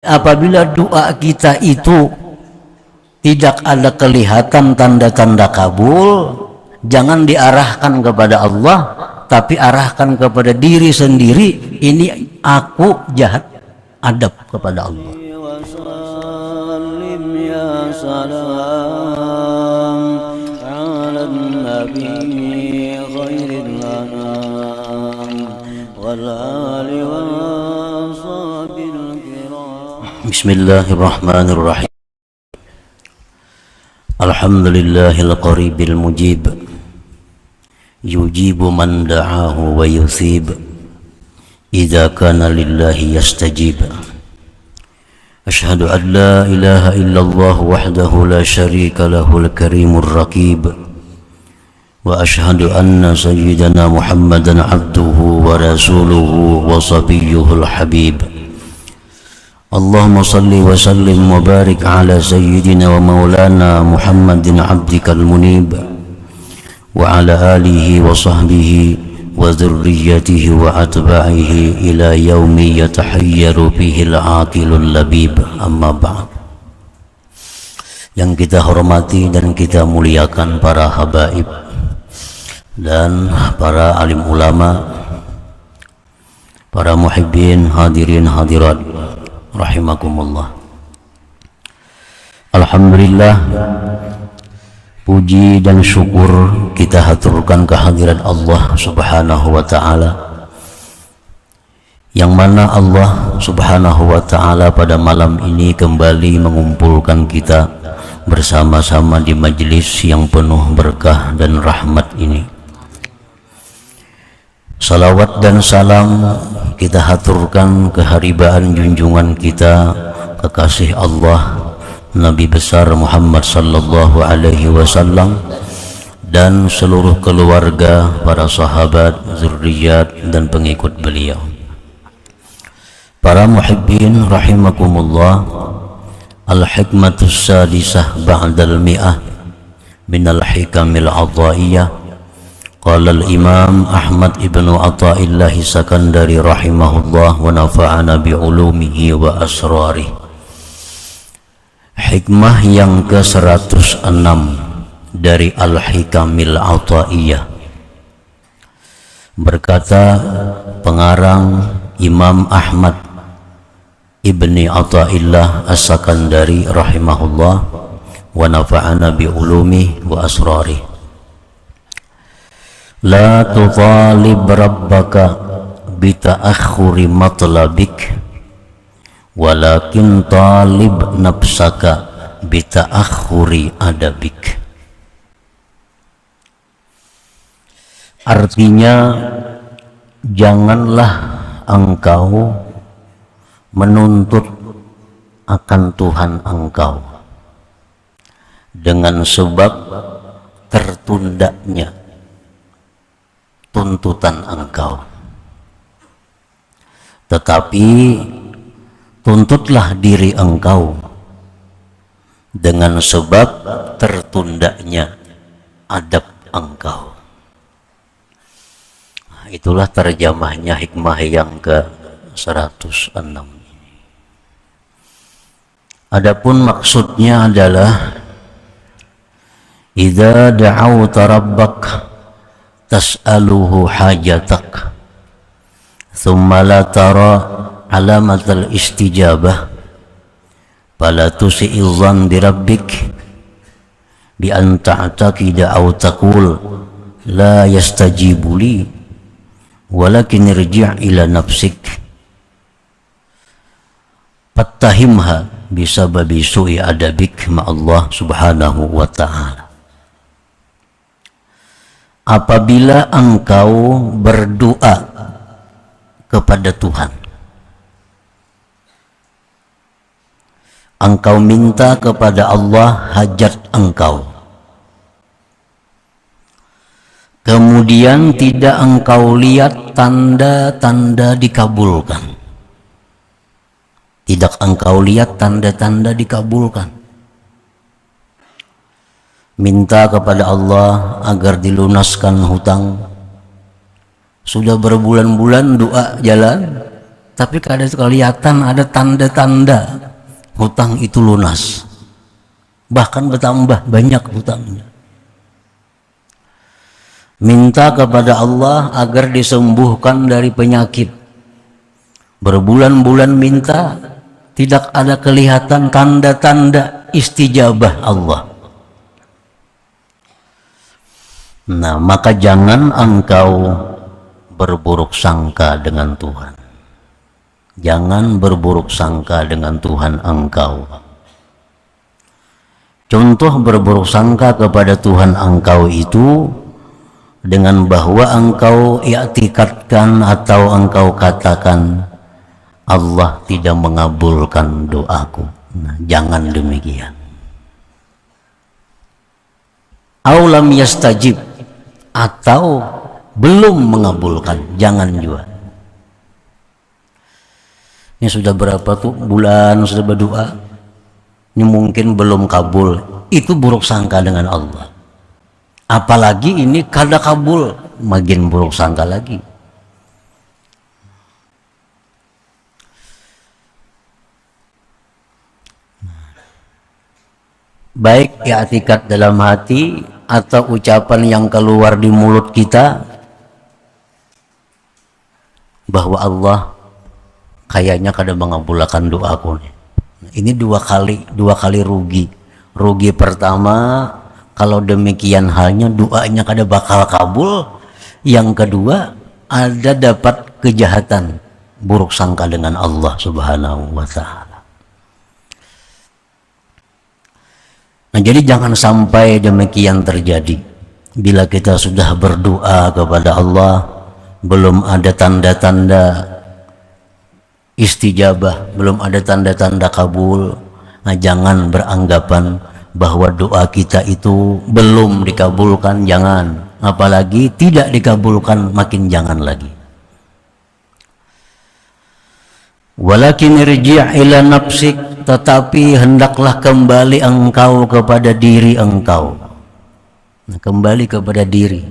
Apabila doa kita itu tidak ada kelihatan tanda-tanda kabul, jangan diarahkan kepada Allah, tapi arahkan kepada diri sendiri. Ini aku jahat adab kepada Allah. Bismillahirrahmanirrahim. Alhamdulillahil qaribil mujib, yujibu man da'ahu wa yusib, idza kana lillahi yastajib. Ashhadu an la ilaha illallah wahdahu la syarika lahul karimur raqib, wa ashhadu anna sayyidana Muhammadan abduhu wa rasuluhu wa sabiyyuhul habib. Allahumma salli wa sallim wa barik ala sayyidina wa maulana Muhammadin abdikal munib, wa ala alihi wa sahbihi wa dhurriyyatihi wa atba'ihi ila yaumi yatahayyaru fihi al-aqilul labib. Amma ba'd. Yang kita hormati dan kita muliakan para habaib dan para alim ulama, para muhibbin, hadirin hadirat rahimakumullah. Alhamdulillah, puji dan syukur kita haturkan kehadirat Allah subhanahu wa ta'ala, yang mana Allah subhanahu wa ta'ala pada malam ini kembali mengumpulkan kita bersama-sama di majelis yang penuh berkah dan rahmat ini. Salawat dan salam kita haturkan keharibaan junjungan kita, kekasih Allah Nabi besar Muhammad sallallahu alaihi wasallam, dan seluruh keluarga, para sahabat, zurriyat dan pengikut beliau. Para muhibbin rahimakumullah, al-hikmatus sadisah ba'dal mi'ah minal hikamil adha'iyah. Qala al-imam Ahmad ibnu Atha'illahi Sakandari rahimahullah wa nafa'ana bi'ulumihi wa asrarih. Hikmah yang ke-106 dari Al-Hikamil Atha'iyah. Berkata pengarang Imam Ahmad ibni Atha'illah As-Sakandari rahimahullah wa nafa'ana bi'ulumihi wa asrarih. La tutalib rabbaka bita'akhuri matlabik, walakin talib nafsaka bita'akhuri adabik. Artinya, janganlah engkau menuntut akan Tuhan engkau dengan sebab tertundanya tuntutan engkau, tetapi tuntutlah diri engkau dengan sebab tertundanya adab engkau. Itulah terjemahnya hikmah yang ke-106. Adapun maksudnya adalah idza da'awta rabbak tas'aluhu hajatak thumma la tara alamatal istijabah fala tusi'il dhann bi rabbik bi an ta'taqida aw taqul la yastajibu li walakin irji' ila nafsik fattahimha bisababi su'i adabik ma Allah subhanahu wa ta'ala. Apabila engkau berdoa kepada Tuhan, engkau minta kepada Allah hajat engkau, kemudian tidak engkau lihat tanda-tanda dikabulkan, tidak engkau lihat tanda-tanda dikabulkan, minta kepada Allah agar dilunaskan hutang, sudah berbulan-bulan doa jalan tapi kadang kelihatan ada tanda-tanda hutang itu lunas, bahkan bertambah banyak hutangnya. Minta kepada Allah agar disembuhkan dari penyakit. Berbulan-bulan minta, tidak ada kelihatan tanda-tanda istijabah Allah. Nah, maka jangan engkau berburuk sangka dengan Tuhan. Jangan berburuk sangka dengan Tuhan engkau. Contoh berburuk sangka kepada Tuhan engkau itu dengan bahwa engkau i'tikadkan atau engkau katakan Allah tidak mengabulkan doaku. Nah, jangan demikian. Aulam yastajib, atau belum mengabulkan, jangan juga. Ini sudah berapa tuh bulan sudah berdoa, ini mungkin belum kabul, itu buruk sangka dengan Allah. Apalagi ini kada kabul, makin buruk sangka lagi. Baik i'tikad dalam hati atau ucapan yang keluar di mulut kita bahwa Allah kayaknya kada mengabulkan doaku. Ini dua kali rugi. Rugi pertama, kalau demikian halnya doanya kada bakal kabul. Yang kedua, ada dapat kejahatan, buruk sangka dengan Allah Subhanahu wa ta'ala. Nah, jadi jangan sampai demikian terjadi. Bila kita sudah berdoa kepada Allah, belum ada tanda-tanda istijabah, belum ada tanda-tanda kabul, nah jangan beranggapan bahwa doa kita itu belum dikabulkan, jangan. Apalagi tidak dikabulkan, makin jangan lagi. Walakin irji' ila nafsik, tetapi hendaklah kembali engkau kepada diri engkau. Nah, kembali kepada diri.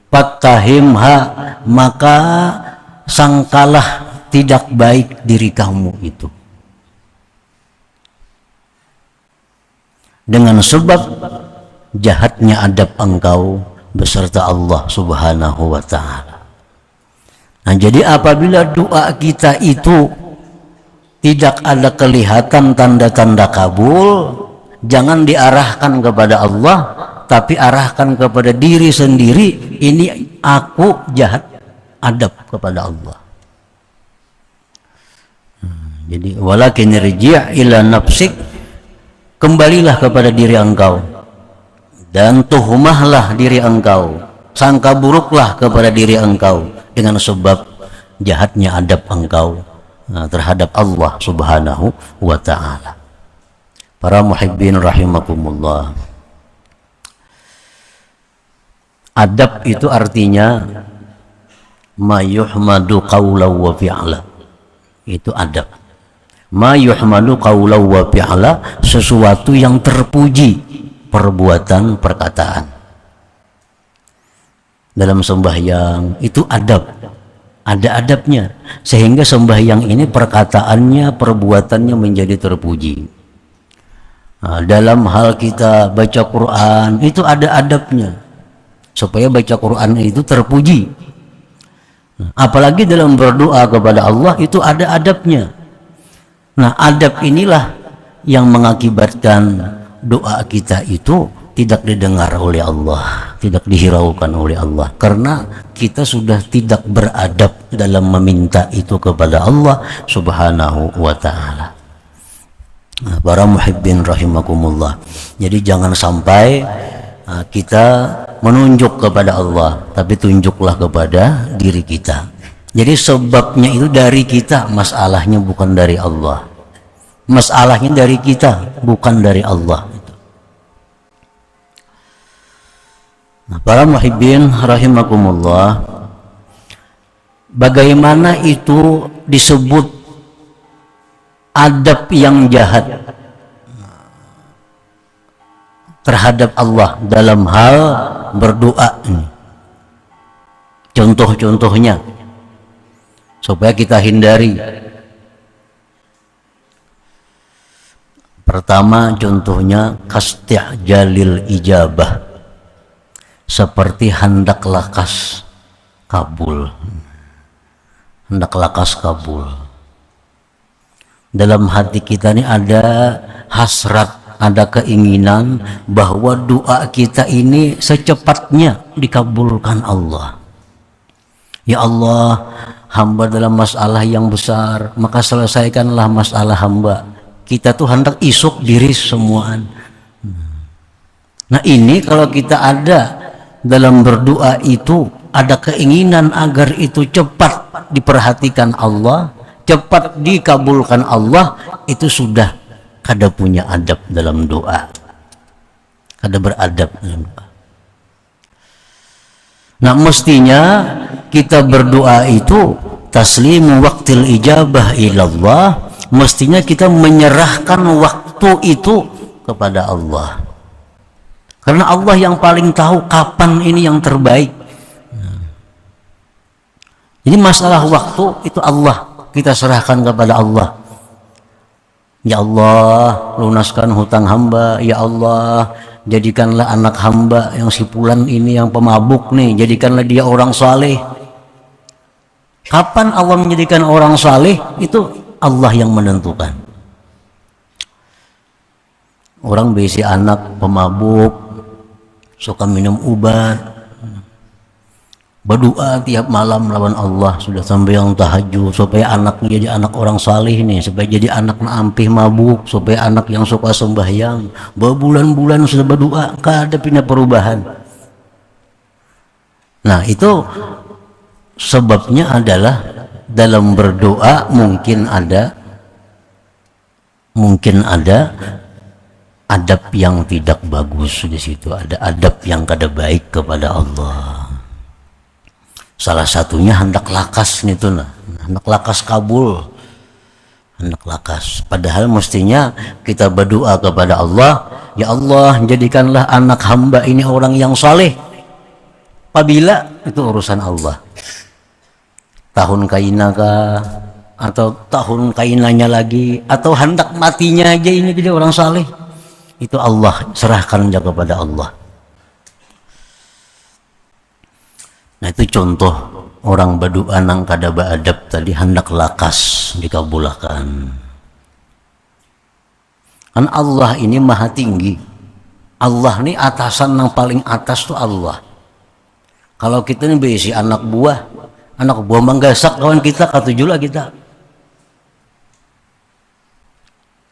Fattahimha, maka sangkalah tidak baik diri kamu itu. Dengan sebab jahatnya adab engkau beserta Allah Subhanahu wa ta'ala. Nah, jadi apabila doa kita itu tidak ada kelihatan tanda-tanda kabul, jangan diarahkan kepada Allah, tapi arahkan kepada diri sendiri. Ini aku jahat adab kepada Allah. Jadi walakin irji' ila nafsik, kembalilah kepada diri engkau dan tuhmahlah diri engkau, sangka buruklah kepada diri engkau dengan sebab jahatnya adab engkau terhadap Allah Subhanahu wa ta'ala. Para muhibbin rahimakumullah, adab itu artinya ma yuhmadu qawlan wa fi'la. Itu adab. Ma yuhmadu qawlan wa fi'la, sesuatu yang terpuji perbuatan perkataan. Dalam sembahyang itu adab, ada adabnya, sehingga sembahyang ini perkataannya, perbuatannya menjadi terpuji. Nah, dalam hal kita baca Quran itu ada adabnya, supaya baca Quran itu terpuji. Nah, apalagi dalam berdoa kepada Allah itu ada adabnya. Nah, adab inilah yang mengakibatkan doa kita itu tidak didengar oleh Allah, tidak dihiraukan oleh Allah, karena kita sudah tidak beradab dalam meminta itu kepada Allah Subhanahu wa ta'ala. Nah, para muhibbin rahimakumullah, jadi jangan sampai kita menunjuk kepada Allah, tapi tunjuklah kepada diri kita. Jadi sebabnya itu dari kita, masalahnya bukan dari Allah. Masalahnya dari kita, bukan dari Allah. Nah, para muhibbin rahimakumullah, bagaimana itu disebut adab yang jahat terhadap Allah dalam hal berdoa ini? Contoh-contohnya supaya kita hindari. Pertama contohnya kasti'jalil ijabah, seperti hendak lakas kabul. Hendak lakas kabul. Dalam hati kita ini ada hasrat, ada keinginan bahwa doa kita ini secepatnya dikabulkan Allah. Ya Allah, hamba dalam masalah yang besar, maka selesaikanlah masalah hamba. Kita tuh hendak isuk diri semuaan. Nah ini kalau kita ada dalam berdoa itu ada keinginan agar itu cepat diperhatikan Allah, cepat dikabulkan Allah, itu sudah kada punya adab dalam doa, kada beradab dalam doa. Nah mestinya kita berdoa itu taslimu waqtil ijabah ilallah, mestinya kita menyerahkan waktu itu kepada Allah, karena Allah yang paling tahu kapan ini yang terbaik. Jadi masalah waktu itu Allah kita serahkan kepada Allah. Ya Allah, lunaskan hutang hamba. Ya Allah, jadikanlah anak hamba yang si Fulan ini yang pemabuk nih, jadikanlah dia orang saleh. Kapan Allah menjadikan orang saleh? Itu Allah yang menentukan. Orang berisi anak pemabuk, suka minum obat, berdoa tiap malam lawan Allah, sudah sampai yang tahajud supaya anaknya jadi anak orang saleh nih, supaya jadi anak ampih mabuk, supaya anak yang suka sembahyang. Berbulan-bulan sudah berdoa, gak ada pindah perubahan. Nah itu sebabnya adalah dalam berdoa mungkin ada adab yang tidak bagus di situ, ada adab yang kada baik kepada Allah. Salah satunya hendak lakas nih tuh, hendak lakas kabul, hendak lakas. Padahal mestinya kita berdoa kepada Allah, ya Allah jadikanlah anak hamba ini orang yang saleh. Apabila itu urusan Allah, tahun kaina kah, atau tahun kainanya lagi, atau hendak matinya aja ini jadi orang saleh, itu Allah serahkan aja kepada Allah. Nah itu contoh orang berdoa nang kada beadab tadi, hendak lakas dikabulkan. Kan Allah ini maha tinggi, Allah ini atasan yang paling atas tuh Allah. Kalau kita ini berisi anak buah menggasak kawan kita, katujulah kita.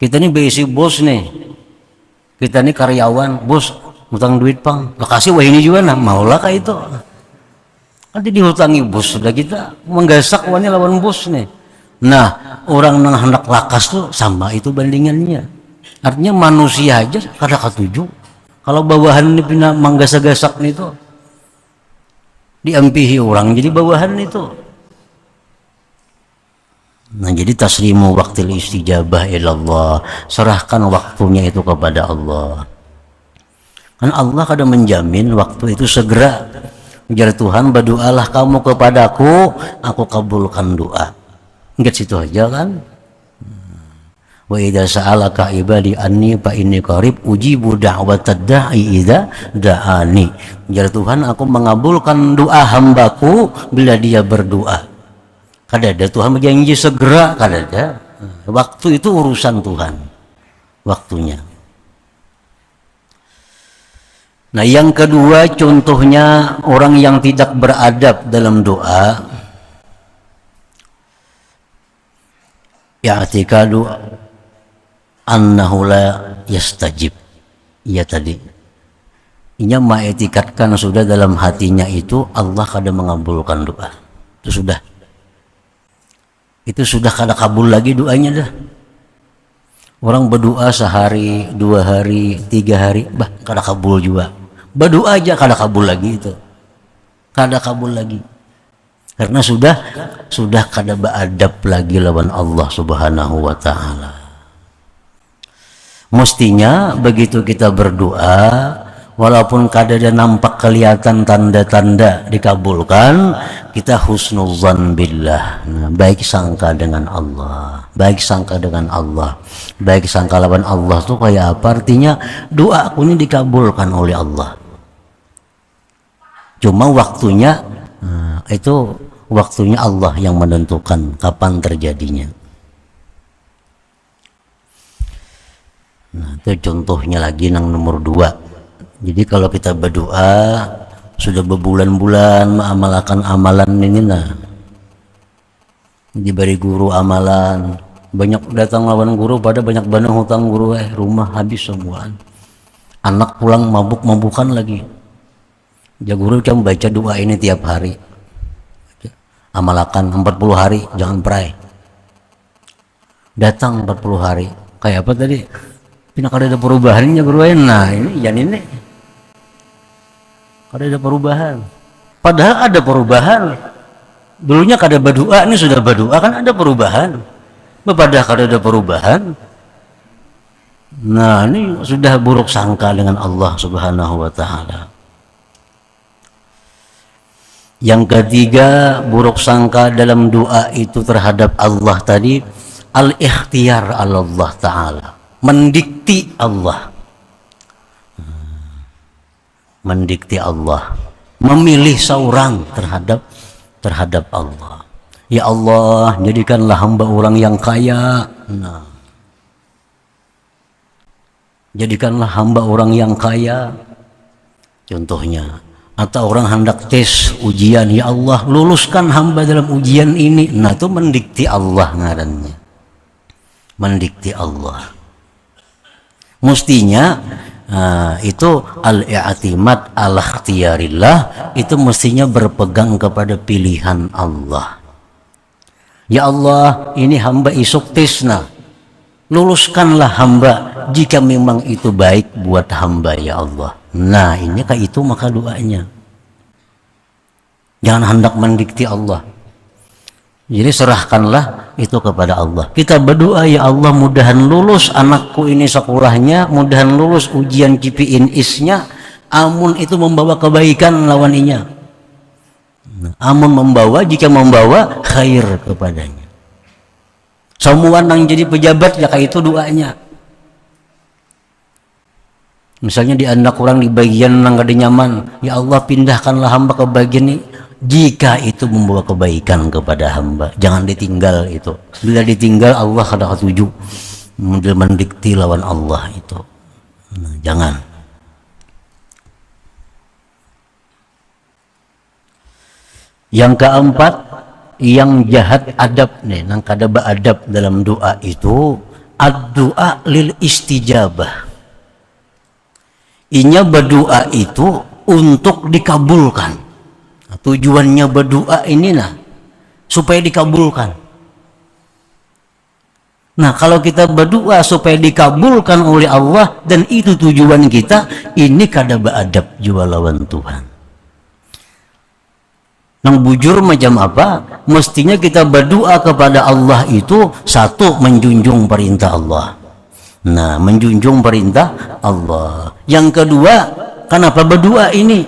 Kita ini berisi bos nih, kita ini karyawan, bos utang duit pang, lokasi wah ini juga nah maulah kayak itu. Nanti dihutangi bos, sudah kita menggasak wani lawan bos nih. Nah orang yang hendak lakas tuh sama itu bandingannya. Artinya manusia aja kada katuju. Kalau bawahan ini pindah menggasak-gasak nih tuh, diampihi orang jadi bawahan itu. Nah jadi taslimu waqtil istijabah ilallah, serahkan waktunya itu kepada Allah. Kan Allah kada menjamin waktu itu segera. Ujar Tuhan, berdoalah kamu kepadaku, aku kabulkan doa. Enggak situ aja kan. Wa idza sa'alaka ibadi anni fa inni qarib ujibu da'watad da'i idza da'ani. Ujar Tuhan, aku mengabulkan doa hambaku bila dia berdoa. Kada ada Tuhan berjanji segera, kada ada. Waktu itu urusan Tuhan, waktunya. Nah yang kedua contohnya orang yang tidak beradab dalam doa, ya'tikadu annahu la yastajib. Iya tadi, inya mengetikatkan sudah dalam hatinya itu Allah kada mengabulkan doa. Itu sudah kada kabul lagi doanya dah. Orang berdoa sehari, 2 hari, 3 hari, bah kada kabul juga. Berdoa aja kada kabul lagi itu, kada kabul lagi, karena sudah kada beadab lagi lawan Allah Subhanahu wa Ta'ala. Mestinya begitu kita berdoa, walaupun kadada nampak kelihatan tanda-tanda dikabulkan, kita husnuzan billah. Nah, baik sangka dengan Allah, baik sangka dengan Allah, baik sangka lawan Allah tuh kayak apa? Artinya doa aku ini dikabulkan oleh Allah. Cuma waktunya itu waktunya Allah yang menentukan kapan terjadinya. Nah, itu contohnya lagi yang nomor 2. Jadi kalau kita berdoa sudah berbulan-bulan mengamalkan amalan ini, nah diberi guru amalan, banyak datang lawan guru pada banyak banang hutang guru, rumah habis semuaan, anak pulang mabuk-mabukan lagi. Ya guru kan baca doa ini tiap hari, amalkan 40 hari, jangan pray. Datang 40 hari, kayak apa tadi? Tidak ada perubahannya guru. Nah ini yang ini ada perubahan. Padahal ada perubahan. Dulunya kada berdoa, ini sudah berdoa kan ada perubahan. Padahal kada ada perubahan. Nah ini sudah buruk sangka dengan Allah Subhanahu wa Ta'ala. Yang ketiga, buruk sangka dalam doa itu terhadap Allah tadi, al-ikhtiyar Allah Ta'ala, mendikti Allah, mendikti Allah, memilih seorang terhadap Allah. Ya Allah, jadikanlah hamba orang yang kaya. Nah, jadikanlah hamba orang yang kaya. Contohnya, atau orang hendak tes ujian, ya Allah luluskan hamba dalam ujian ini. Nah itu mendikti Allah ngarannya, mendikti Allah. Mestinya itu al-i'timad ala ikhtiyarillah, itu mestinya berpegang kepada pilihan Allah. Ya Allah, ini hamba isuk tesna, luluskanlah hamba jika memang itu baik buat hamba ya Allah. Nah ini kayak itu maka doanya. Jangan hendak mendikti Allah. Jadi serahkanlah itu kepada Allah. Kita berdoa, ya Allah mudahan lulus anakku ini sekolahnya, mudahan lulus ujian KPIN isnya, amun itu membawa kebaikan lawaninya. Amun membawa, jika membawa khair kepadanya. Semua yang jadi pejabat ya kayak itu doanya. Misalnya di anak orang di bagian yang gak nyaman, ya Allah pindahkanlah hamba ke bagian ini. Jika itu membawa kebaikan kepada hamba, jangan ditinggal itu. Bila ditinggal Allah kada ketuju, mendikti lawan Allah itu. Nah, jangan. Yang keempat, yang jahat adab nih, nang kada beadab dalam doa itu, ad-doa lil istijabah. Inya berdoa itu untuk dikabulkan. Nah, tujuannya berdoa ini nah supaya dikabulkan. Nah kalau kita berdoa supaya dikabulkan oleh Allah dan itu tujuan kita, ini kada beadab jua lawan Tuhan. Nang bujur macam apa? Mestinya kita berdoa kepada Allah itu satu, menjunjung perintah Allah. Nah, menjunjung perintah Allah. Yang kedua, kenapa berdoa ini?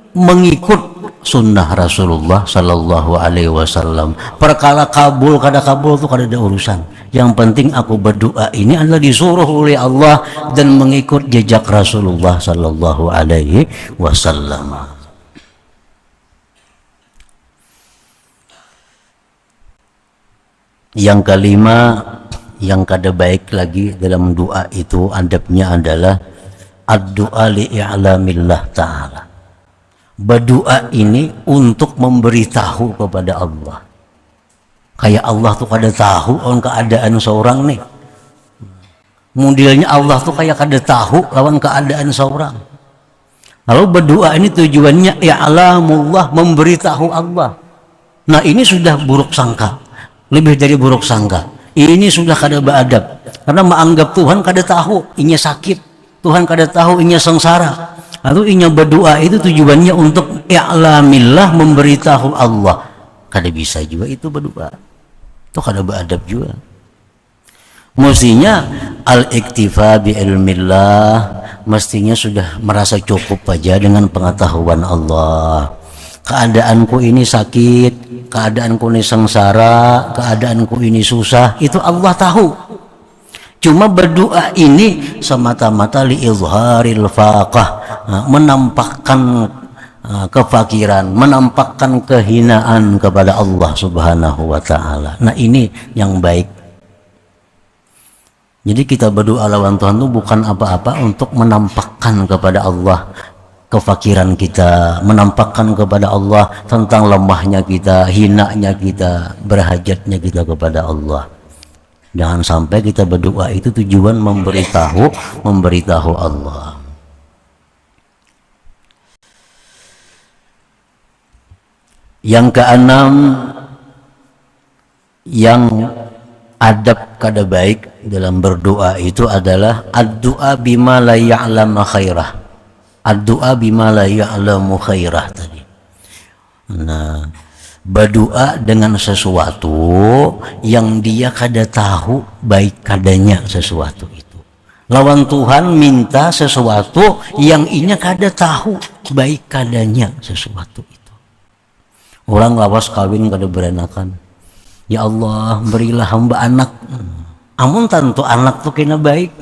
Mengikut sunnah Rasulullah Sallallahu Alaihi Wasallam. Perkara kabul kada kabul itu kada ada urusan. Yang penting aku berdoa ini adalah disuruh oleh Allah dan mengikut jejak Rasulullah Sallallahu Alaihi Wasallam. Yang kelima, yang kada baik lagi dalam doa itu adabnya adalah ad-doa li'a'lamillah ta'ala. Berdoa ini untuk memberitahu kepada Allah. Kayak Allah tuh kada tahu on keadaan seorang nih. Modelnya Allah tuh kayak kada tahu lawan keadaan seorang. Lalu berdoa ini tujuannya i'lamullah, memberitahu Allah. Nah ini sudah buruk sangka. Lebih dari buruk sangka. Ini sudah kada beadab. Karena menganggap Tuhan kada tahu, inya sakit. Tuhan kada tahu, inya sengsara. Lalu inya berdoa itu tujuannya untuk i'lamillah, memberitahu Allah. Kada bisa juga itu berdoa. Itu kada beadab juga. Mestinya al-iktifa bi ilmillah, mestinya sudah merasa cukup aja dengan pengetahuan Allah. Keadaanku ini sakit, keadaanku ini sengsara, keadaanku ini susah, itu Allah tahu. Cuma berdoa ini semata-mata liizharil faqah, menampakkan kefakiran, menampakkan kehinaan kepada Allah Subhanahu wa ta'ala. Nah, ini yang baik. Jadi kita berdoa lawan Tuhan itu bukan apa-apa untuk menampakkan kepada Allah kefakiran kita, menampakkan kepada Allah tentang lemahnya kita, hinanya kita, berhajatnya kita kepada Allah. Jangan sampai kita berdoa itu tujuan memberitahu Allah. Yang keenam, yang adab kada baik dalam berdoa itu adalah ad-du'a bima la ya'lamu khairah. Ad-du'a bima la ya'lamu khairah tadi. Nah, berdoa dengan sesuatu yang dia kada tahu baik kadanya sesuatu itu. Lawan Tuhan minta sesuatu yang inya kada tahu baik kadanya sesuatu itu. Orang lawas kawin kada berenakan. Ya Allah, berilah hamba anak. Amun tantu anak tuh kena baik.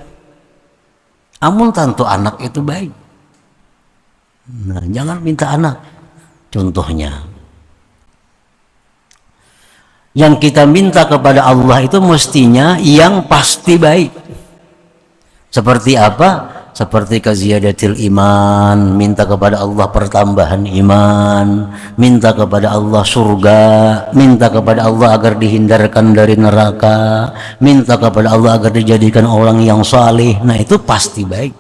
Amun tantu anak itu baik. Nah, jangan minta anak. Contohnya, yang kita minta kepada Allah itu mestinya yang pasti baik. Seperti apa? Seperti kaziyadatil iman, minta kepada Allah pertambahan iman, minta kepada Allah surga, minta kepada Allah agar dihindarkan dari neraka, minta kepada Allah agar dijadikan orang yang saleh. Nah, itu pasti baik.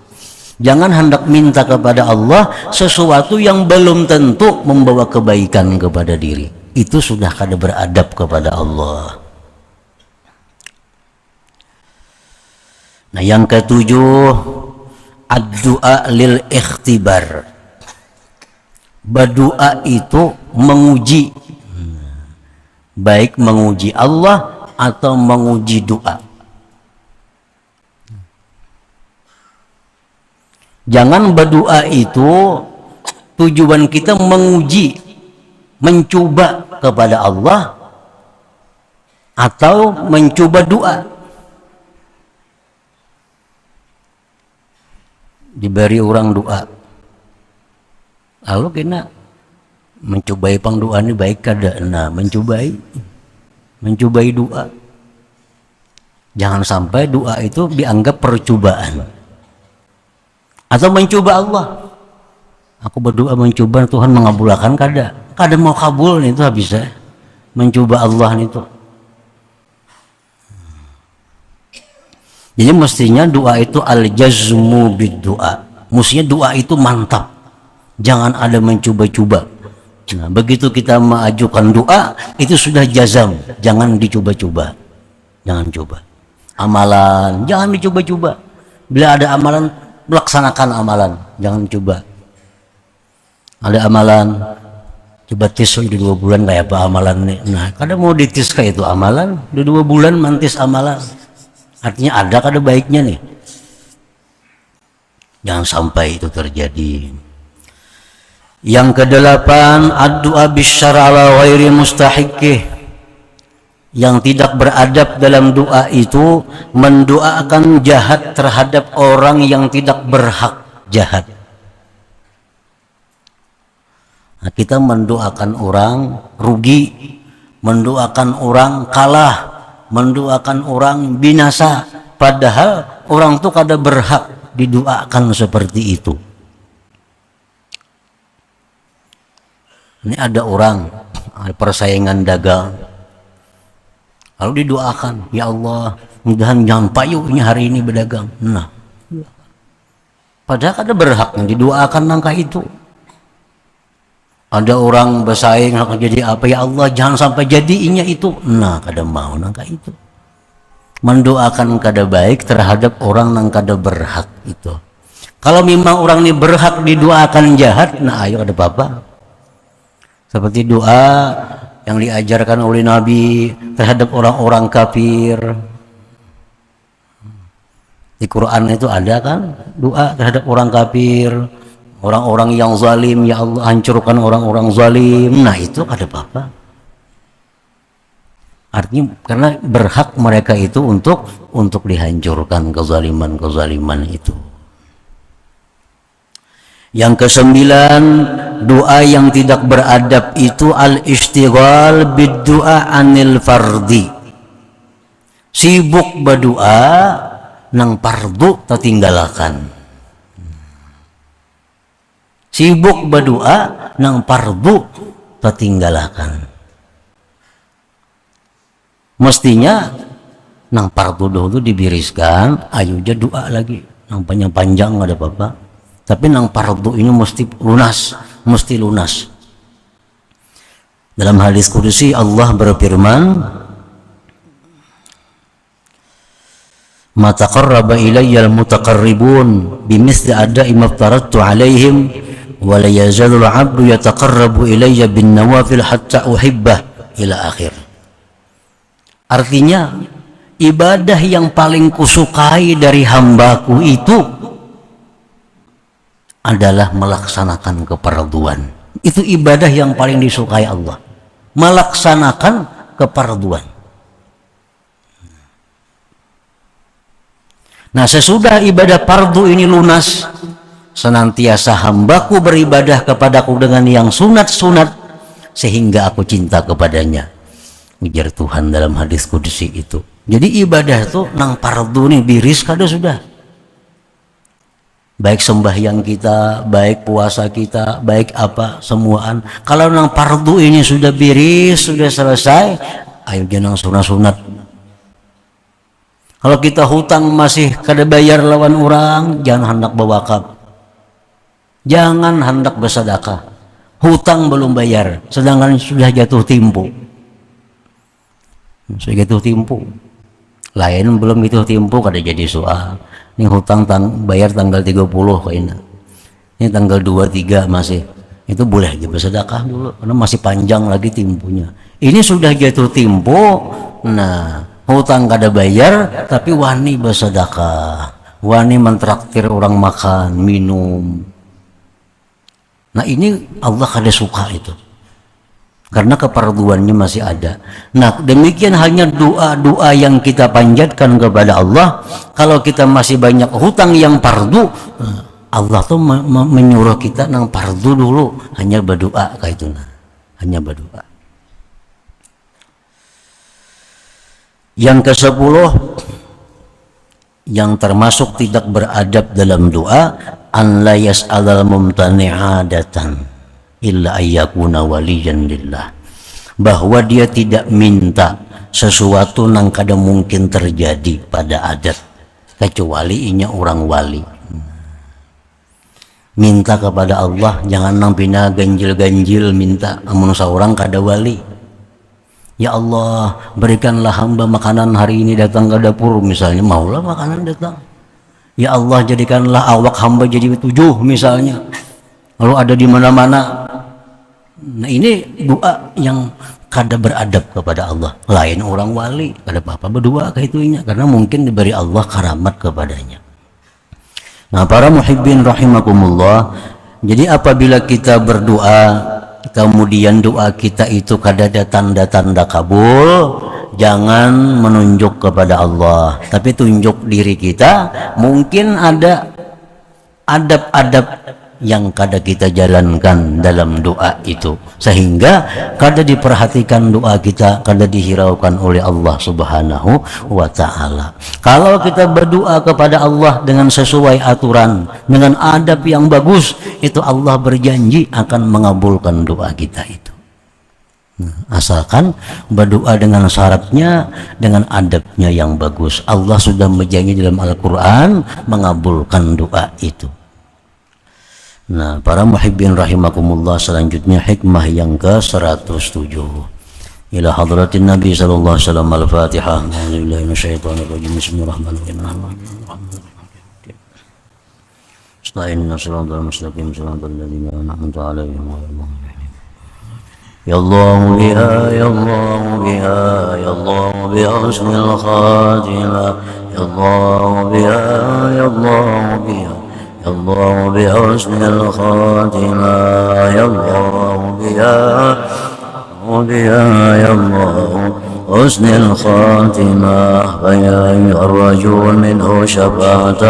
Jangan hendak minta kepada Allah sesuatu yang belum tentu membawa kebaikan kepada diri. Itu sudah kada beradab kepada Allah. Nah, yang ketujuh, ad-du'a lil ikhtibar. Berdoa itu menguji, baik menguji Allah atau menguji doa. Jangan berdoa itu tujuan kita menguji, mencoba kepada Allah atau mencoba doa. Diberi orang doa, lalu kena mencobai pang doa ini baik kada. Nah, mencobai doa. Jangan sampai doa itu dianggap percobaan atau mencoba Allah. Aku berdoa mencoba Tuhan mengabulkan, kada mau kabul itu habisnya mencoba Allah itu. Jadi mestinya doa itu al-jazmu bid-doa. Mestinya doa itu mantap. Jangan ada mencoba-coba. Nah, begitu kita mengajukan doa, itu sudah jazam. Jangan dicoba-coba. Jangan coba. Amalan, jangan dicoba-coba. Bila ada amalan, laksanakan amalan. Jangan coba. Ada amalan, coba tis di 2 bulan kayak apa amalan nih. Nah, kadang mau ditis kayak itu amalan, di 2 bulan mantis amalan. Artinya ada kada baiknya nih. Jangan sampai itu terjadi. Yang kedelapan, ad-du'a bisyara ala ghairi mustahiqqih. Yang tidak beradab dalam doa itu mendoakan jahat terhadap orang yang tidak berhak jahat. Nah, kita mendoakan orang rugi, mendoakan orang kalah, mendoakan orang binasa, padahal orang itu kada berhak didoakan seperti itu. Ini ada orang, ada persaingan dagang, lalu didoakan, ya Allah, mudahan jangan payuhnya hari ini berdagang. Nah, padahal kada berhak didoakan nangka itu. Ada orang bersaing akan jadi apa, ya Allah jangan sampai jadinya itu. Nah, kada mau nangka itu. Mendoakan kada baik terhadap orang yang kada berhak itu. Kalau memang orang ini berhak didoakan jahat, nah ayo ada apa-apa. Seperti doa yang diajarkan oleh Nabi terhadap orang-orang kafir. Di Quran itu ada kan doa terhadap orang kafir, orang-orang yang zalim, ya Allah hancurkan orang-orang zalim. Nah itu ada apa? Artinya karena berhak mereka itu untuk dihancurkan kezaliman itu. Yang kesembilan, doa yang tidak beradab itu al-istighal bid-du'a anil fardi. Sibuk berdoa nang fardu tertinggalakan. Sibuk berdoa nang fardu tertinggalakan. Mestinya nang fardu dulu dibiriskan, ayo aja doa lagi. Nang panjang-panjang nggak ada apa-apa. Tapi nang fardu ini mesti lunas. Dalam hadis qudsi Allah berfirman, "Ma taqarraba ilayya al-mutaqarribun bimithli ada'i ma aftaradtu 'alaihim wa la yazalu al-'abdu yataqarrabu ilayya bin nawafil hatta uhibbah" ila akhir. Artinya ibadah yang paling kusukai dari hambaku itu adalah melaksanakan kefarduan. Itu ibadah yang paling disukai Allah, melaksanakan kefarduan. Nah sesudah ibadah fardu ini lunas, senantiasa hambaku beribadah kepadaku dengan yang sunat-sunat sehingga aku cinta kepadanya, ujar Tuhan dalam hadis qudsi itu. Jadi ibadah itu nang fardu nih biris kada sudah. Baik sembahyang kita, baik puasa kita, baik apa semuaan. Kalau nang fardu ini sudah biris, sudah selesai, ayo jangan sunat-sunat. Kalau kita hutang masih kada bayar lawan orang, jangan hendak berwakaf. Jangan hendak bersedekah. Hutang belum bayar, sedangkan sudah jatuh tempo. Sudah jatuh tempo. Lain belum jatuh tempo kada jadi soal. Ini hutang bayar tanggal 30 kayaknya. Ini tanggal 23 masih. Itu boleh aja bersedekah dulu karena masih panjang lagi temponya. Ini sudah jatuh tempo. Nah, hutang kada bayar tapi wani bersedekah. Wani mentraktir orang makan, minum. Nah, ini Allah kada suka itu. Karena kefarduannya masih ada. Nah demikian halnya doa-doa yang kita panjatkan kepada Allah. Kalau kita masih banyak hutang yang fardu, Allah tuh menyuruh kita nang fardu dulu hanya berdoa kayak itu, hanya berdoa. Yang ke-10 yang termasuk tidak beradab dalam doa, an la yas'alal mumtani'adatan illa ayyakuna waliyan lillah, bahwa dia tidak minta sesuatu yang kada mungkin terjadi pada adat kecuali inya orang wali. Minta kepada Allah jangan nang pina ganjil-ganjil minta amun seorang kada wali. Ya Allah berikanlah hamba makanan hari ini datang ke dapur misalnya, maulah makanan datang. Ya Allah jadikanlah awak hamba jadi 7 misalnya, lalu ada di mana-mana. Nah ini doa yang kada beradab kepada Allah. Lain orang wali kada apa-apa berdoa kayak itunya karena mungkin diberi Allah karamat kepadanya. Nah para muhibbin rahimakumullah, jadi apabila kita berdoa kemudian doa kita itu kada ada tanda-tanda kabul, jangan menunjuk kepada Allah tapi tunjuk diri kita. Mungkin ada adab-adab yang kada kita jalankan dalam doa itu sehingga kada diperhatikan doa kita, kada dihiraukan oleh Allah Subhanahu wa ta'ala. Kalau kita berdoa kepada Allah dengan sesuai aturan, dengan adab yang bagus, itu Allah berjanji akan mengabulkan doa kita itu. Asalkan berdoa dengan syaratnya, dengan adabnya yang bagus. Allah sudah berjanji dalam Al-Quran mengabulkan doa itu. Nah, para muhibbin rahimakumullah, selanjutnya hikmah yang ke-107. Ila hadratin Nabi sallallahu alaihi wasallam al-Fatihah. A'udzubillahi minasyaitonir rajim. Bismillahirrahmanirrahim. Astaghfirullah shiratal mustaqim shiratal ladzina an'amta 'alaihim ghairil maghdubi 'alaihim. Ya Allah biha ya Allah biha ya Allah biha husnul khatimah ya Allah biha الله بها يا الله بحسن الخاتمة يا الله بها يا الله حسن الخاتمة فيا أيها الرجل منه شفاعة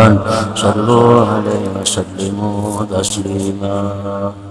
صلوا عليه وسلموا تسليما.